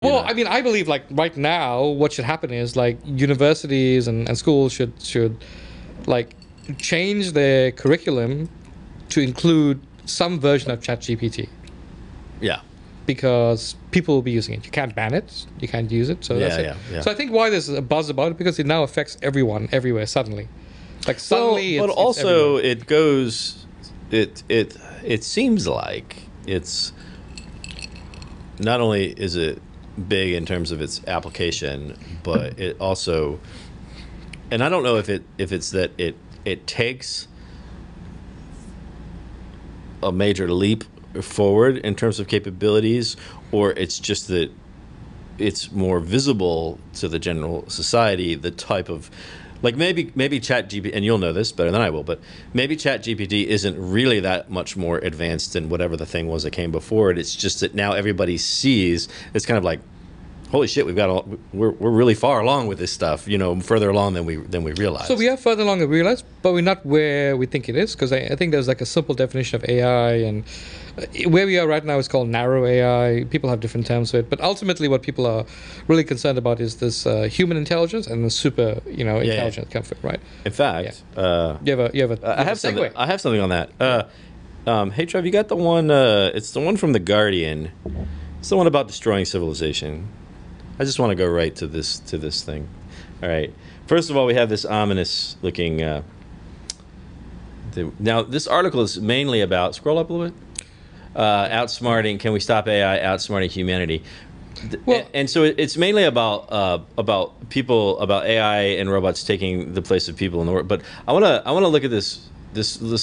Well, I mean, I believe like right now, what should happen is like universities and schools should like change their curriculum to include some version of ChatGPT. Yeah. Because people will be using it. You can't ban it. You can't use it. So that's it. Yeah. So I think why there's a buzz about it because it now affects everyone everywhere suddenly. Like suddenly, but it's also everywhere. it goes. It seems like it's not only is it big in terms of its application, but it also, and I don't know if it's that it takes a major leap forward in terms of capabilities, or it's just that it's more visible to the general society, the type of, like maybe ChatGPT, and you'll know this better than I will, but maybe ChatGPT isn't really that much more advanced than whatever the thing was that came before it. It's just that now everybody sees, it's kind of like, holy shit, we're really far along with this stuff, further along than we realize. So we are further along than we realize, but we're not where we think it is, because I think there's like a simple definition of AI, and where we are right now is called narrow AI. People have different terms for it, but ultimately what people are really concerned about is this human intelligence and the super, intelligence comfort, right? In fact, I have something on that. Hey Trev, you got the one? It's the one from The Guardian. It's the one about destroying civilization. I just want to go right to this thing. All right. First of all, we have this ominous looking. Now, this article is mainly about. Scroll up a little bit. Outsmarting. Can we stop AI outsmarting humanity? Well, and so it's mainly about people, about AI and robots taking the place of people in the world. But I want to look at this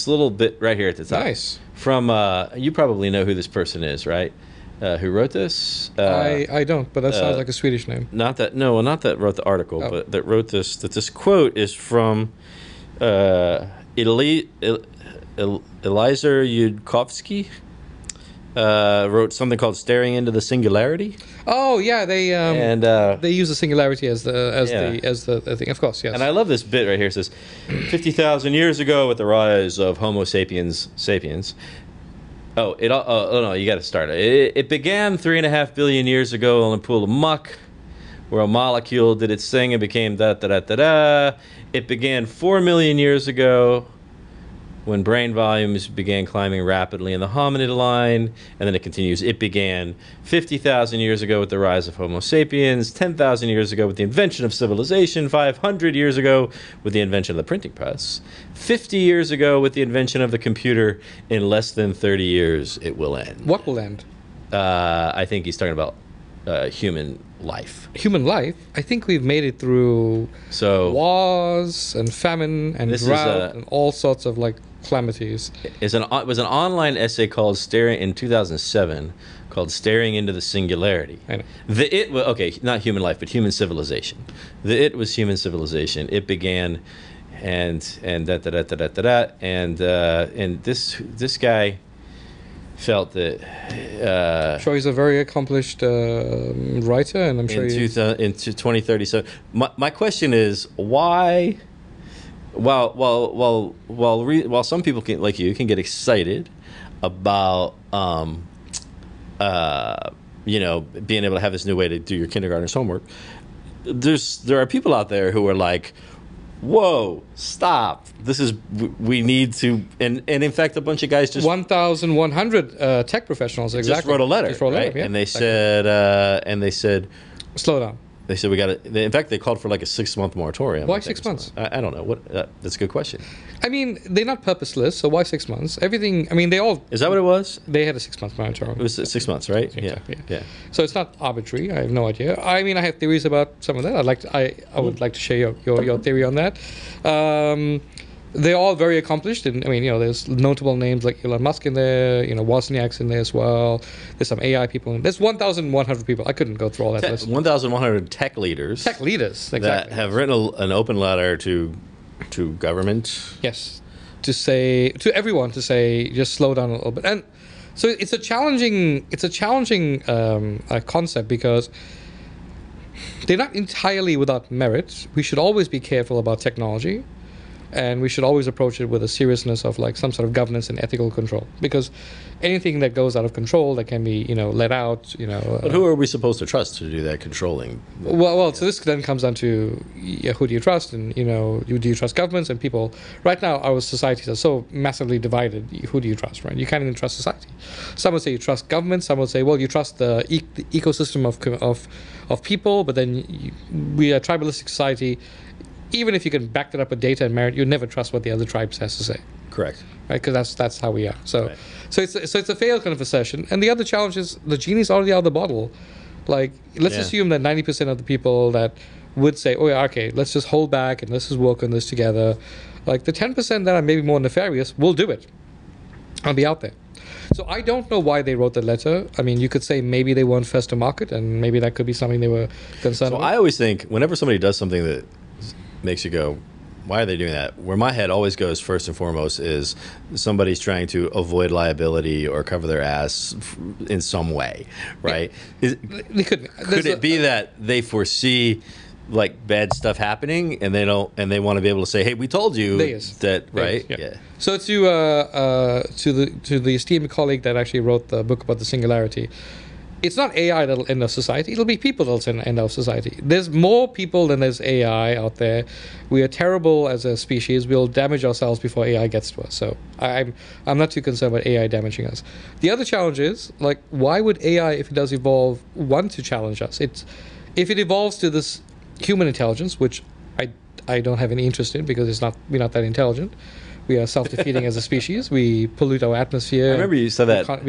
little bit right here at the top. Nice. From you probably know who this person is, right? Who wrote this? I don't, but that sounds like a Swedish name. Not that wrote the article, but that wrote this. That this quote is from Eliezer Yudkowsky. Wrote something called "Staring into the Singularity." Oh yeah, they use the singularity as the thing. Of course, yes. And I love this bit right here. It says, 50,000 years ago, with the rise of Homo sapiens. Oh no, you got to start it. It began 3.5 billion years ago in a pool of muck, where a molecule did its thing and became da da da da da. It began 4 million years ago, when brain volumes began climbing rapidly in the hominid line, and then it continues. It began 50,000 years ago with the rise of Homo sapiens, 10,000 years ago with the invention of civilization, 500 years ago with the invention of the printing press, 50 years ago with the invention of the computer. In less than 30 years, it will end. What will end? I think he's talking about human life. Human life? I think we've made it through wars and famine and drought and all sorts of calamities. It was an online essay called in 2007 called "Staring into the Singularity." I know. Not human life, but human civilization. It was human civilization. It began, and this guy felt that. Sure, he's a very accomplished writer, and I'm sure in 2030. So my question is, why? While some people can, like you, can get excited about being able to have this new way to do your kindergartner's homework, there are people out there who are like, whoa, stop. We need to, and in fact, a bunch of guys just 1,100 tech professionals just wrote a letter, right? Yeah, and they said, slow down. They said we got to. In fact, they called for a 6-month moratorium. Why 6 months? I don't know. That's a good question. I mean, they're not purposeless, so why 6 months? Everything. I mean, they all. Is that what it was? They had a 6-month moratorium. It was 6 months, right? Exactly, yeah. So it's not arbitrary. I have no idea. I mean, I have theories about some of that. I would like to share your theory on that. They're all very accomplished, and there's notable names like Elon Musk in there. Wozniak's in there as well. There's some AI people. There's 1,100 people. I couldn't go through all that list. 1,100 tech leaders. Tech leaders, exactly. That have written an open letter to government. Yes, to everyone to say just slow down a little bit. And so it's a challenging concept because they're not entirely without merit. We should always be careful about technology. and we should always approach it with a seriousness of like some sort of governance and ethical control, because anything that goes out of control that can be let out, But who are we supposed to trust to do that controlling? so this then comes down to who do you trust, and do you trust governments and people? Right now, our societies are so massively divided. Who do you trust, right? You can't even trust society. Some would say you trust government. Some would say, well, you trust the ecosystem of people. But then we are a tribalistic society. Even if you can back that up with data and merit, you never trust what the other tribes has to say. Correct. Right, because that's how we are. So, Right. so it's a failed kind of assertion. And the other challenge is the genie's already out of the bottle. Like, let's assume that 90% of the people that would say, oh yeah, okay, let's just hold back and let's just work on this together. Like the 10% that are maybe more nefarious will do it. I'll be out there. So I don't know why they wrote the letter. I mean, you could say maybe they weren't first to market, and maybe that could be something they were concerned So about. I always think whenever somebody does something that makes you go, why are they doing that? Where my head always goes first and foremost is somebody's trying to avoid liability or cover their ass in some way, right? They could It be that they foresee like bad stuff happening and they want to be able to say, hey, we told you that, right? Yeah. So to the esteemed colleague that actually wrote the book about the singularity, it's not AI that'll end our society. It'll be people that'll end our society. There's more people than there's AI out there. We are terrible as a species. We'll damage ourselves before AI gets to us. So I'm not too concerned about AI damaging us. The other challenge is, like, why would AI, if it does evolve, want to challenge us? If it evolves to this human intelligence, which I don't have any interest in because we're not that intelligent. We are self-defeating as a species. We pollute our atmosphere. I remember you said that.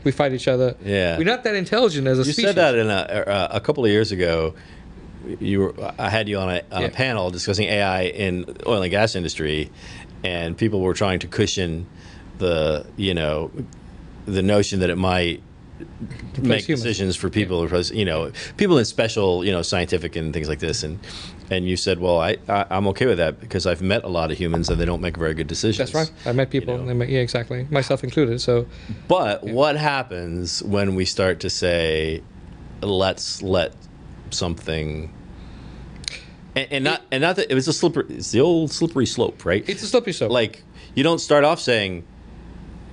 We fight each other. Yeah. We're not that intelligent as a species. You said that in a couple of years ago. I had you on a panel discussing AI in oil and gas industry, and people were trying to cushion the notion that it might make decisions for people, people in special, scientific and things like this, and you said, well, I'm okay with that because I've met a lot of humans and they don't make very good decisions. That's right. I met people, and exactly, myself included. So, but what happens when we start to say, let's let something, and not that it's the old slippery slope, right? It's a slippery slope. Like, you don't start off saying,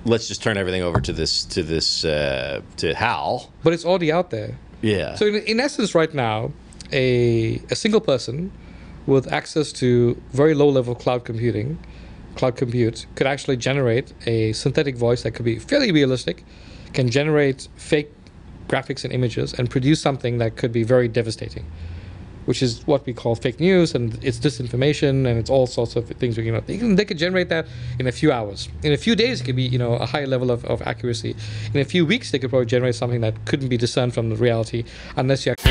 let's just turn everything over to Hal. But it's already out there. Yeah. So in essence, right now, a single person with access to very low level cloud compute could actually generate a synthetic voice that could be fairly realistic, can generate fake graphics and images, and produce something that could be very devastating, which is what we call fake news, and it's disinformation, and it's all sorts of things. They could generate that in a few hours. In a few days, it could be a high level of accuracy. In a few weeks, they could probably generate something that couldn't be discerned from the reality unless you actually